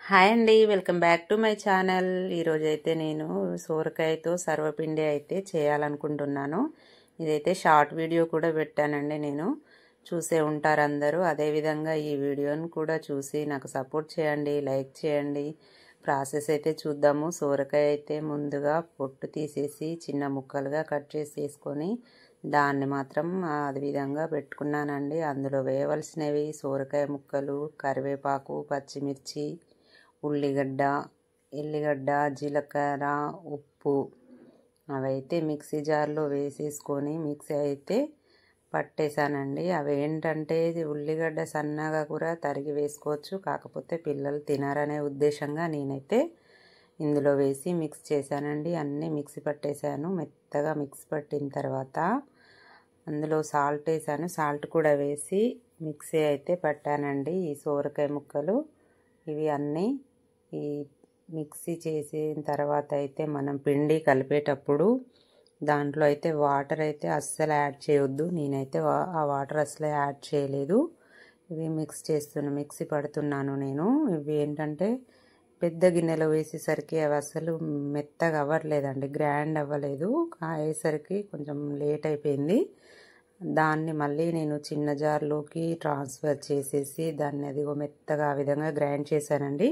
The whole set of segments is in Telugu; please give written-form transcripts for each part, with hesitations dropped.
హాయ్ అండి, welcome back to my channel. ఈరోజైతే నేను సోరకాయతో సర్వపిండి అయితే చేయాలనుకుంటున్నాను. ఇదైతే షార్ట్ వీడియో కూడా పెట్టానండి, నేను చూసే ఉంటారు అందరూ. అదేవిధంగా ఈ వీడియోని కూడా చూసి నాకు సపోర్ట్ చేయండి, లైక్ చేయండి. ప్రాసెస్ అయితే చూద్దాము. సోరకాయ అయితే ముందుగా పొట్టు తీసేసి చిన్న ముక్కలుగా కట్ చేసేసుకొని దాన్ని మాత్రం అది విధంగా పెట్టుకున్నానండి. అందులో వేయవలసినవి సోరకాయ ముక్కలు, కరివేపాకు, పచ్చిమిర్చి, ఉల్లిగడ్డ, ఎల్లిగడ్డ, జీలకర్ర, ఉప్పు అవైతే మిక్సీ జార్లో వేసేసుకొని మిక్సీ అయితే పట్టేశానండి. అవి ఏంటంటే ఉల్లిగడ్డ సన్నగా కూడా తరిగి వేసుకోవచ్చు, కాకపోతే పిల్లలు తినారనే ఉద్దేశంగా నేనైతే ఇందులో వేసి మిక్స్ చేశానండి. అన్నీ మిక్సీ పట్టేశాను. మెత్తగా మిక్స్ పట్టిన తర్వాత అందులో సాల్ట్ వేసాను. సాల్ట్ కూడా వేసి మిక్సీ అయితే పట్టానండి. ఈ సోరకాయ ముక్కలు ఇవి అన్నీ ఈ మిక్సీ చేసిన తర్వాత అయితే మనం పిండి కలిపేటప్పుడు దాంట్లో అయితే వాటర్ అయితే అస్సలు యాడ్ చేయొద్దు. నేనైతే ఆ వాటర్ అస్సలు యాడ్ చేయలేదు. ఇవి మిక్సీ పడుతున్నాను నేను. ఇవి ఏంటంటే పెద్ద గిన్నెలో వేసేసరికి అవి అసలు మెత్తగా అవ్వట్లేదండి, గ్రైండ్ అవ్వలేదు. అయ్యేసరికి కొంచెం లేట్ అయిపోయింది. దాన్ని మళ్ళీ నేను చిన్న జార్లోకి ట్రాన్స్ఫర్ చేసేసి దాన్ని అదిగో మెత్తగా ఆ విధంగా గ్రైండ్ చేశానండి.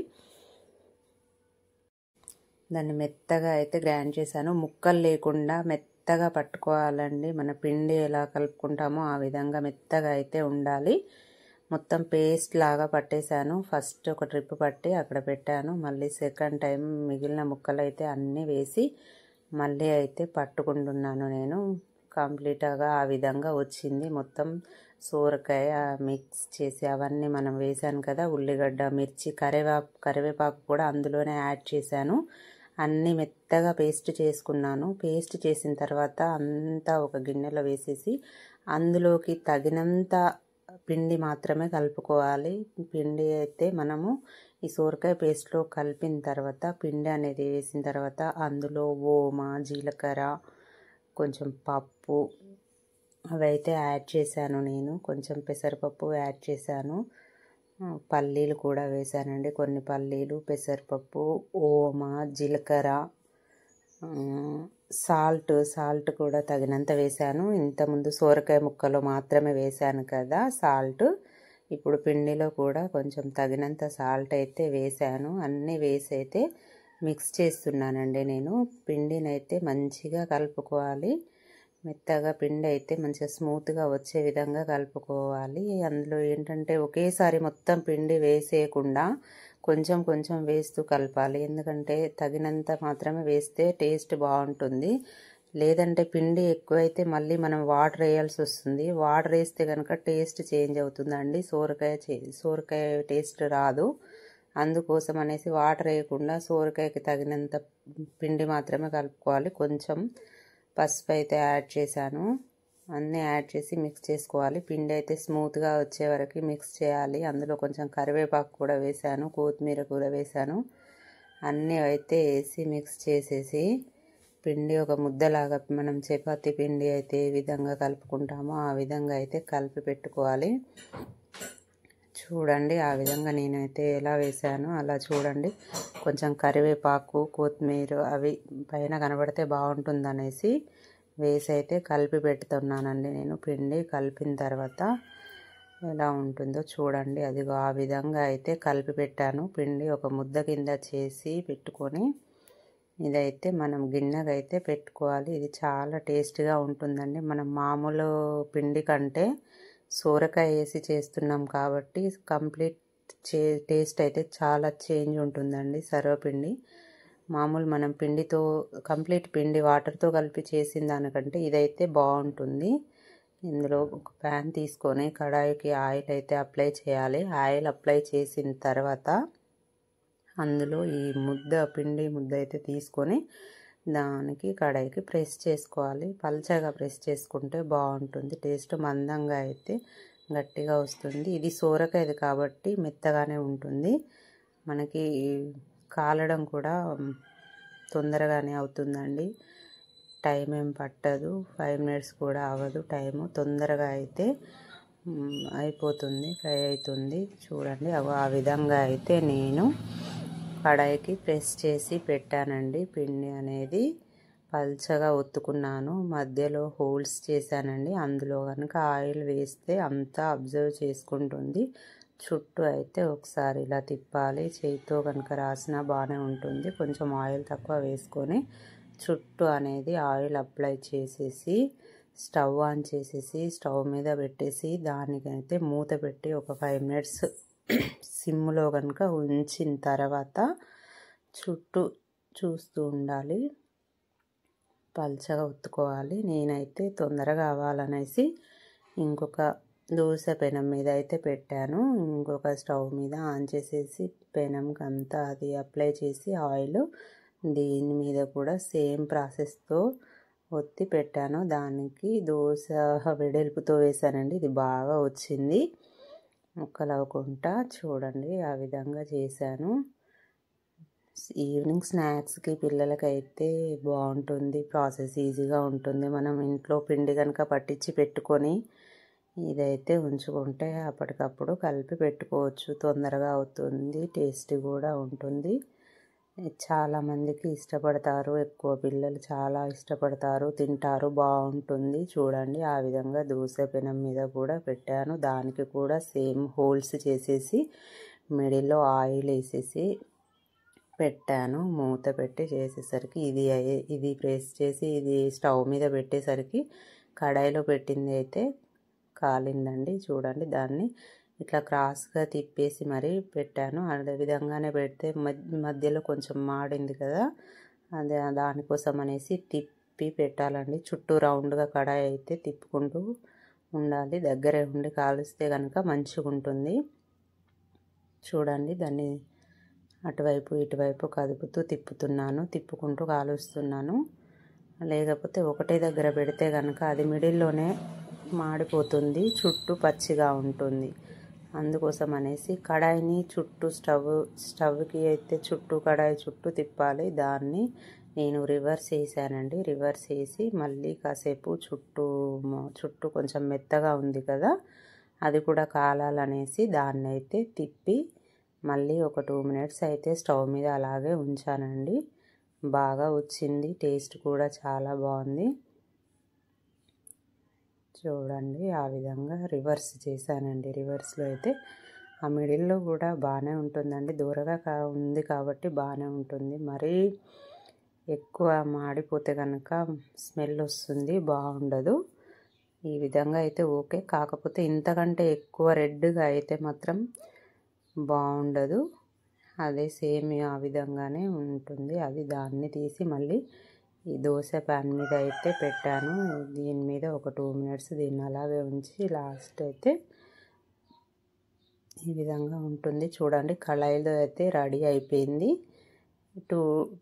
దాన్ని మెత్తగా అయితే గ్రైండ్ చేశాను. ముక్కలు లేకుండా మెత్తగా పట్టుకోవాలండి. మన పిండి ఎలా కలుపుకుంటామో ఆ విధంగా మెత్తగా అయితే ఉండాలి. మొత్తం పేస్ట్ లాగా పట్టేశాను. ఫస్ట్ ఒక ట్రిప్ పట్టి అక్కడ పెట్టాను. మళ్ళీ సెకండ్ టైం మిగిలిన ముక్కలు అయితే అన్నీ వేసి మళ్ళీ అయితే పట్టుకుంటున్నాను నేను. కంప్లీట్గా ఆ విధంగా వచ్చింది. మొత్తం సోరకాయ మిక్స్ చేసి అవన్నీ మనం వేసాను కదా, ఉల్లిగడ్డ, మిర్చి, కరివేపాకు కూడా అందులోనే యాడ్ చేశాను. అన్నీ మెత్తగా పేస్ట్ చేసుకున్నాను. పేస్ట్ చేసిన తర్వాత అంతా ఒక గిన్నెలో వేసేసి అందులోకి తగినంత పిండి మాత్రమే కలుపుకోవాలి. పిండి అయితే మనము ఈ సోరకాయ పేస్ట్లో కలిపిన తర్వాత పిండి అనేది వేసిన తర్వాత అందులో ఓమ, జీలకర్ర, కొంచెం పప్పు అవైతే యాడ్ చేశాను నేను. కొంచెం పెసరపప్పు యాడ్ చేశాను. పల్లీలు కూడా వేసానండి, కొన్ని పల్లీలు, పెసరపప్పు, ఓమ, జీలకర్ర, సాల్ట్ కూడా తగినంత వేసాను. ఇంతకుముందు సోరకాయ ముక్కలో మాత్రమే వేసాను కదా సాల్ట్. ఇప్పుడు పిండిలో కూడా కొంచెం తగినంత సాల్ట్ అయితే వేసాను. అన్నీ వేసి అయితే మిక్స్ చేస్తున్నానండి నేను. పిండిని అయితే మంచిగా కలుపుకోవాలి. మెత్తగా పిండి అయితే మంచిగా స్మూత్గా వచ్చే విధంగా కలుపుకోవాలి. అందులో ఏంటంటే ఒకేసారి మొత్తం పిండి వేసేయకుండా కొంచెం కొంచెం వేస్తూ కలపాలి. ఎందుకంటే తగినంత మాత్రమే వేస్తే టేస్ట్ బాగుంటుంది. లేదంటే పిండి ఎక్కువైతే మళ్ళీ మనం వాటర్ వేయాల్సి వస్తుంది. వాటర్ వేస్తే కనుక టేస్ట్ చేంజ్ అవుతుందండి. సోరకాయ టేస్ట్ రాదు. అందుకోసం అనేసి వాటర్ వేయకుండా సోరకాయకి తగినంత పిండి మాత్రమే కలుపుకోవాలి. కొంచెం పసుపు అయితే యాడ్ చేశాను. అన్నీ యాడ్ చేసి మిక్స్ చేసుకోవాలి. పిండి అయితే స్మూత్గా వచ్చే వరకు మిక్స్ చేయాలి. అందులో కొంచెం కరివేపాకు కూడా వేసాను, కొత్తిమీర కూడా వేసాను. అన్నీ అయితే వేసి మిక్స్ చేసేసి పిండి ఒక ముద్దలాగా మనం చపాతీ పిండి అయితే ఏ విధంగా కలుపుకుంటామో ఆ విధంగా అయితే కలిపి పెట్టుకోవాలి. చూడండి, ఆ విధంగా నేనైతే ఎలా వేసానో అలా చూడండి. కొంచెం కరివేపాకు, కొత్తిమీర అవి పైన కనబడితే బాగుంటుంది అనేసి వేసి అయితే కలిపి పెడుతున్నానండి నేను. పిండి కలిపిన తర్వాత ఎలా ఉంటుందో చూడండి. అదిగో ఆ విధంగా అయితే కలిపి పెట్టాను. పిండి ఒక ముద్ద కింద చేసి పెట్టుకొని ఇదైతే మనం గిన్నెగా అయితే పెట్టుకోవాలి. ఇది చాలా టేస్ట్గా ఉంటుందండి. మనం మామూలు పిండి కంటే సోరకాయ వేసి చేస్తున్నాం కాబట్టి కంప్లీట్ టేస్ట్ అయితే చాలా చేంజ్ ఉంటుందండి. సర్వపిండి మామూలు మనం పిండితో కంప్లీట్ పిండి వాటర్తో కలిపి చేసిన దానికంటే ఇదైతే బాగుంటుంది. ఇందులో ఒక ప్యాన్ తీసుకొని కడాయికి ఆయిల్ అయితే అప్లై చేయాలి. ఆయిల్ అప్లై చేసిన తర్వాత అందులో ఈ పిండి ముద్ద అయితే తీసుకొని దానికి కడాయికి ప్రెస్ చేసుకోవాలి. పల్చగా ప్రెస్ చేసుకుంటే బాగుంటుంది. టేస్ట్ మందంగా అయితే గట్టిగా వస్తుంది. ఇది సోరకాయది కాబట్టి మెత్తగానే ఉంటుంది. మనకి కాలడం కూడా తొందరగానే అవుతుందండి. టైం ఏం పట్టదు, 5 మినిట్స్ కూడా అవ్వదు టైము. తొందరగా అయితే అయిపోతుంది, ఫ్రై అవుతుంది. చూడండి ఆ విధంగా అయితే నేను కడాయికి ప్రెస్ చేసి పెట్టానండి. పిండి అనేది పల్చగా ఒత్తుకున్నాను, మధ్యలో హోల్స్ చేశానండి. అందులో కనుక ఆయిల్ వేస్తే అంతా అబ్జర్వ్ చేసుకుంటుంది. చుట్టూ అయితే ఒకసారి ఇలా తిప్పాలి. చేతితో కనుక రాసినా బాగానే ఉంటుంది. కొంచెం ఆయిల్ తక్కువ వేసుకొని చుట్టూ అనేది ఆయిల్ అప్లై చేసేసి స్టవ్ ఆన్ చేసేసి స్టవ్ మీద పెట్టేసి దానికైతే మూత పెట్టి ఒక 5 మినిట్స్ సిమ్లో కనుక ఉంచిన తర్వాత చుట్టూ చూస్తూ ఉండాలి. పల్చగా ఒత్తుకోవాలి. నేనైతే తొందరగా అవ్వాలనేసి ఇంకొక దోశ పెనం మీద అయితే పెట్టాను. ఇంకొక స్టవ్ మీద ఆన్ చేసేసి పెనంకి అంతా అది అప్లై చేసి ఆయిల్ దీని మీద కూడా సేమ్ ప్రాసెస్తో ఒత్తి పెట్టాను. దానికి దోశ వెడల్పుతో వేసానండి. ఇది బాగా వచ్చింది ముక్కలవకుండా. చూడండి ఆ విధంగా చేశాను. ఈవినింగ్ స్నాక్స్కి పిల్లలకైతే బాగుంటుంది. ప్రాసెస్ ఈజీగా ఉంటుంది. మనం ఇంట్లో పిండి కనుక పట్టించి పెట్టుకొని ఇదైతే ఉంచుకుంటే అప్పటికప్పుడు కలిపి పెట్టుకోవచ్చు. తొందరగా అవుతుంది, టేస్టీ కూడా ఉంటుంది. చాలామందికి ఇష్టపడతారు. ఎక్కువ పిల్లలు చాలా ఇష్టపడతారు, తింటారు, బాగుంటుంది. చూడండి ఆ విధంగా దోశ పెనం మీద కూడా పెట్టాను. దానికి కూడా సేమ్ హోల్స్ చేసేసి మిడిల్లో ఆయిల్ వేసేసి పెట్టాను. మూత పెట్టి చేసేసరికి ఇది ప్రెస్ చేసి ఇది స్టవ్ మీద పెట్టేసరికి కడాయిలో పెట్టింది అయితే కాలిందండి. చూడండి దాన్ని ఇట్లా క్రాస్గా తిప్పేసి మరీ పెట్టాను. అదే విధంగానే పెడితే మధ్యలో కొంచెం మాడింది కదా, అదే దానికోసం అనేసి తిప్పి పెట్టాలండి. చుట్టూ రౌండ్గా కడాయి అయితే తిప్పుకుంటూ ఉండాలి. దగ్గరే ఉండి కాలుస్తే కనుక మంచిగా ఉంటుంది. చూడండి దాన్ని అటువైపు ఇటువైపు కదుపుతూ తిప్పుతున్నాను, తిప్పుకుంటూ కాలుస్తున్నాను. లేకపోతే ఒకటే దగ్గర పెడితే కనుక అది మిడిల్లోనే మాడిపోతుంది, చుట్టూ పచ్చిగా ఉంటుంది. అందుకోసం అనేసి కడాయిని చుట్టూ స్టవ్కి అయితే చుట్టూ కడాయి చుట్టూ తిప్పాలి. దాన్ని నేను రివర్స్ చేశానండి. రివర్స్ చేసి మళ్ళీ కాసేపు చుట్టూ కొంచెం మెత్తగా ఉంది కదా, అది కూడా కాలాలనేసి దాన్ని అయితే తిప్పి మళ్ళీ ఒక 2 మినిట్స్ అయితే స్టవ్ మీద అలాగే ఉంచానండి. బాగా వచ్చింది. టేస్ట్ కూడా చాలా బాగుంది. చూడండి ఆ విధంగా రివర్స్ చేశానండి. రివర్స్లో అయితే ఆ మిడిల్లో కూడా బాగానే ఉంటుందండి. దూరగా ఉంది కాబట్టి బాగానే ఉంటుంది. మరీ ఎక్కువ మాడిపోతే కనుక స్మెల్ వస్తుంది, బాగుండదు. ఈ విధంగా అయితే ఓకే. కాకపోతే ఇంతకంటే ఎక్కువ రెడ్గా అయితే మాత్రం బాగుండదు. అదే సేమ్ ఆ విధంగానే ఉంటుంది. అది దాన్ని తీసి మళ్ళీ ఈ దోశ ప్యాన్ మీద అయితే పెట్టాను. దీని మీద ఒక 2 మినిట్స్ దీన్ని అలాగే ఉంచి లాస్ట్ అయితే ఈ విధంగా ఉంటుంది. చూడండి కళాయిలో అయితే రెడీ అయిపోయింది.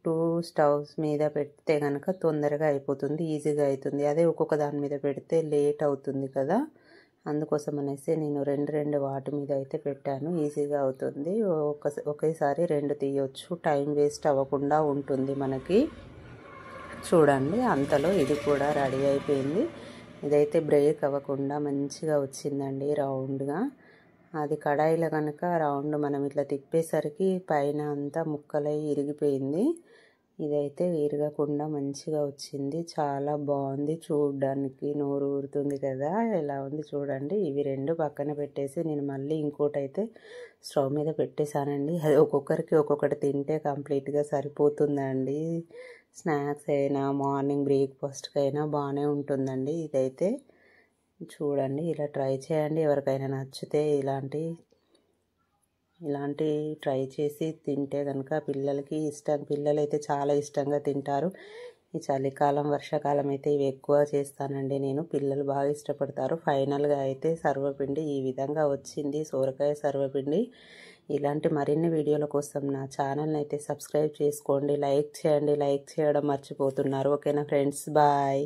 టూ స్టవ్స్ మీద పెడితే కనుక తొందరగా అయిపోతుంది, ఈజీగా అవుతుంది. అదే ఒక్కొక్క దాని మీద పెడితే లేట్ అవుతుంది కదా, అందుకోసం అనేసి నేను రెండు వాటి మీద అయితే పెట్టాను. ఈజీగా అవుతుంది. ఒకేసారి 2 తీయొచ్చు, టైం వేస్ట్ అవ్వకుండా ఉంటుంది మనకి. చూడండి అంతలో ఇది కూడా రెడీ అయిపోయింది. ఇదైతే బ్రేక్ అవ్వకుండా మంచిగా వచ్చిందండి రౌండ్గా. అది కడాయిలో కనుక రౌండ్ మనం ఇట్లా తిప్పేసరికి పైన అంతా ముక్కలై ఇరిగిపోయింది. ఇదైతే విరగకుండా మంచిగా వచ్చింది. చాలా బాగుంది. చూడడానికి నోరు ఊరుతుంది కదా, ఇలా ఉంది చూడండి. ఇవి 2 పక్కన పెట్టేసి నేను మళ్ళీ ఇంకోటి అయితే స్టవ్ మీద పెట్టేశానండి. అది ఒక్కొక్కరికి ఒక్కొక్కటి తింటే కంప్లీట్గా సరిపోతుందండి. స్నాక్స్ అయినా మార్నింగ్ బ్రేక్ఫాస్ట్కి అయినా బాగానే ఉంటుందండి. ఇదైతే చూడండి ఇలా ట్రై చేయండి. ఎవరికైనా నచ్చితే ఇలాంటి ట్రై చేసి తింటే కనుక పిల్లలకి ఇష్టం. పిల్లలైతే చాలా ఇష్టంగా తింటారు. ఈ చలికాలం వర్షాకాలం అయితే ఇవి ఎక్కువ చేస్తానండి నేను. పిల్లలు బాగా ఇష్టపడతారు. ఫైనల్గా అయితే సర్వపిండి ఈ విధంగా వచ్చింది, సోరకాయ సర్వపిండి. ఇలాంటి మరిన్ని వీడియోల కోసం నా ఛానల్ని అయితే సబ్స్క్రైబ్ చేసుకోండి, లైక్ చేయండి. లైక్ చేయడం మర్చిపోతున్నారు. ఓకేనా ఫ్రెండ్స్, బాయ్.